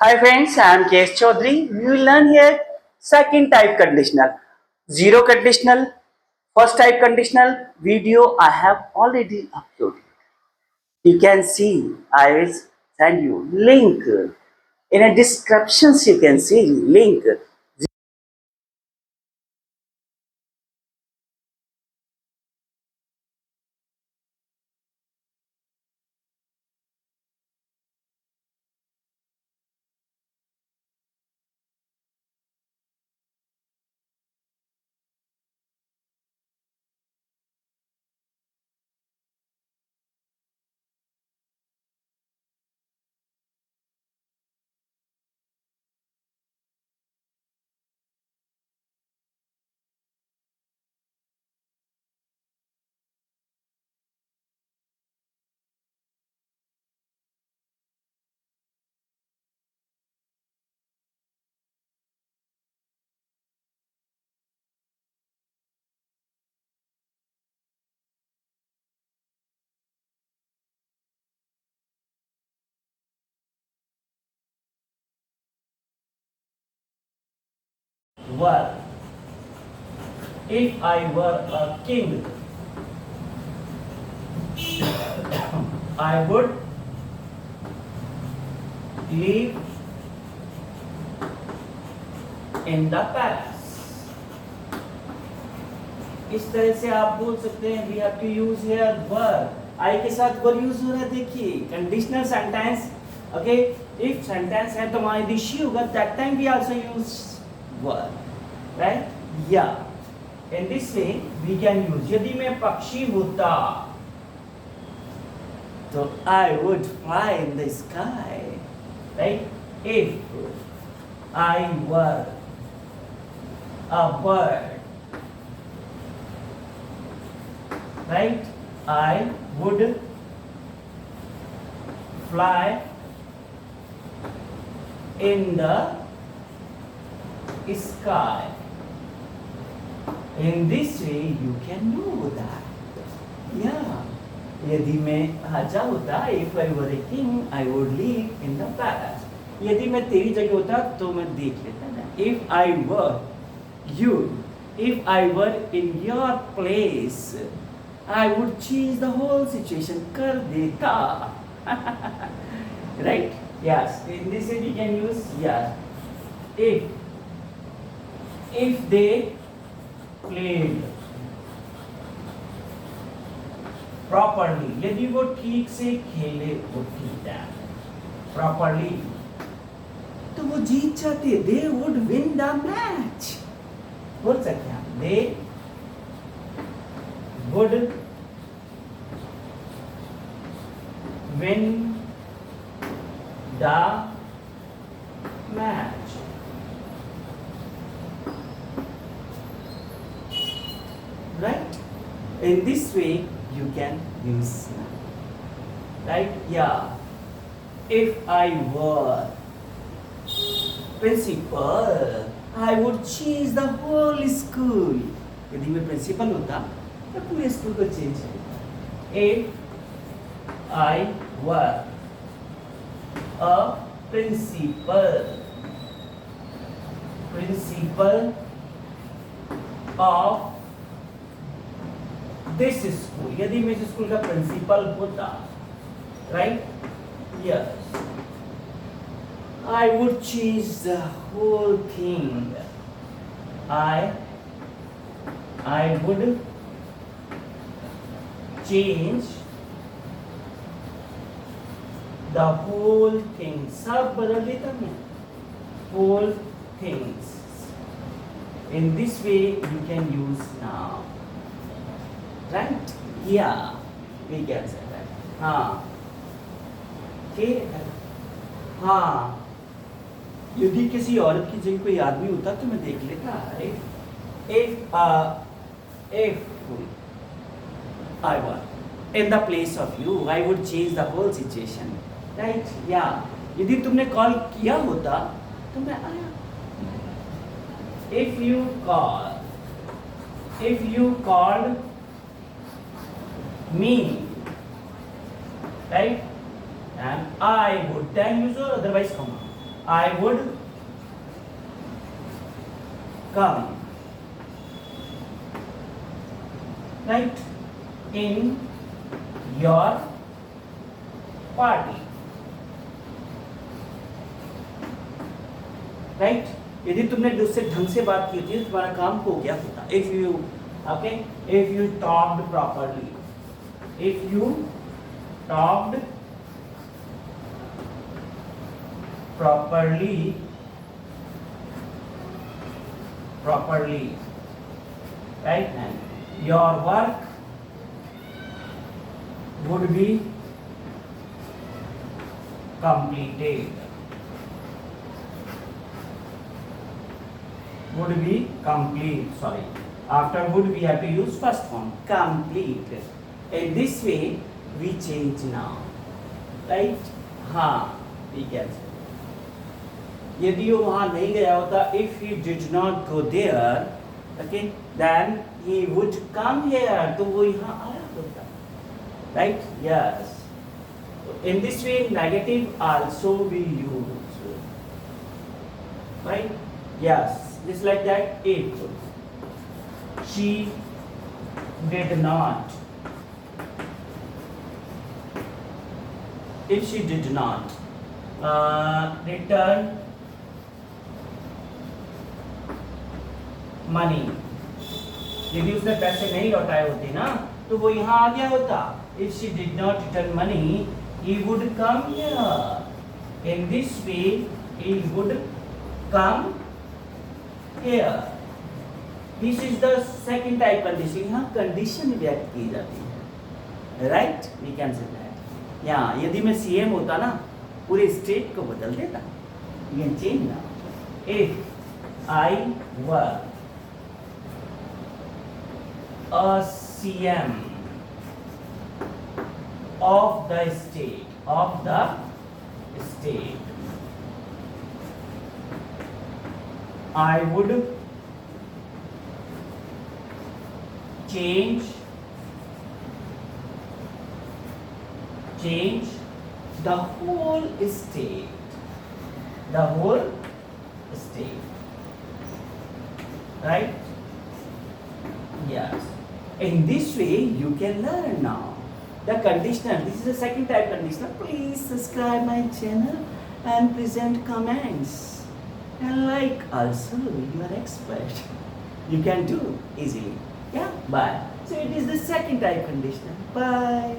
Hi friends, I am KS Chaudhary. We will learn here second type conditional. Zero conditional, first type conditional video I have already uploaded. You can see, I will send you link. In a descriptions you can see link. Were. If I were a king, I would live in the palace. इस तरह से आप बोल सकते हैं we have to use here were I के साथ were use हो रहा है देखिए conditional sentence okay if sentence है तो वहां यदि शी होगा that time we also use were right या in this way we can use यदि मैं पक्षी होता तो I would fly in the sky right if I were a bird right? I would fly in the sky. In this way, you can know that. Yeah. यदि मैं राजा होता, if I were a king, I would live in the palace. यदि मैं तेरी जगह होता, तो मैं देख लेता ना. If I were you, if I were in your place, I would change the whole situation. कर देता. Right? Yes. In this way we can use yes. If they played properly, यदि वो ठीक से खेले वो ठीक है properly, तो वो जीत जाते. They would win the match. बोल सकते हैं they would win the match. Right? In this way you can use right? Yeah. If I were principal, I would change the whole school. यदि मैं प्रिंसिपल होता तो पूरे स्कूल को change करेगा. If I were a principal of this school, यदि मैं इस स्कूल का प्रिंसिपल होता right? Yes. I would change the whole thing. I would change the whole thing. सब बदल देता मैं. Whole things. In this way you can use now. Right? Yeah. We can say that. हाँ. Okay. हाँ. यदि किसी औरत की जगह कोई आदमी होता तो मैं देख लेता. If I were in the place of you, I would change the whole situation. Right? Yeah. यदि तुमने कॉल किया होता तो मैं आया. If you called me, right? And I would then use or otherwise comma. I would come, right, in your party, right यदि तुमने उससे ढंग से बात की होती है तो तुम्हारा काम हो गया होता. If you okay, if you talked properly, if you talked properly, right, and your work would be completed, sorry, after would we have to use first form, complete. In this way we change now, right? We can say यदि वो वहाँ नहीं गया होता, if he did not go there, okay, then he would come here, तो वो यहाँ आया होता, right? Yes. In this way, negative also we use, right? Yes, just like that. If she did not, if she did not return money, यदि उसने पैसे नहीं लौटाए होते ना तो वो यहाँ आ गया होता. If she did not return money, he would come here. In this way, he would come here. This is the second type condition. यहाँ condition व्यक्त की जाती है, right? We can say that. यहाँ यदि मैं CM होता ना पूरे स्टेट को बदल देता. You can change now. If I were a CM of the state, I would change the whole state, right? Yes. In this way you can learn now the conditional. This is the second type conditional. Please subscribe my channel and present comments and like also. You are expert. You can do easily. Yeah. Bye. So it is the second type conditional. Bye.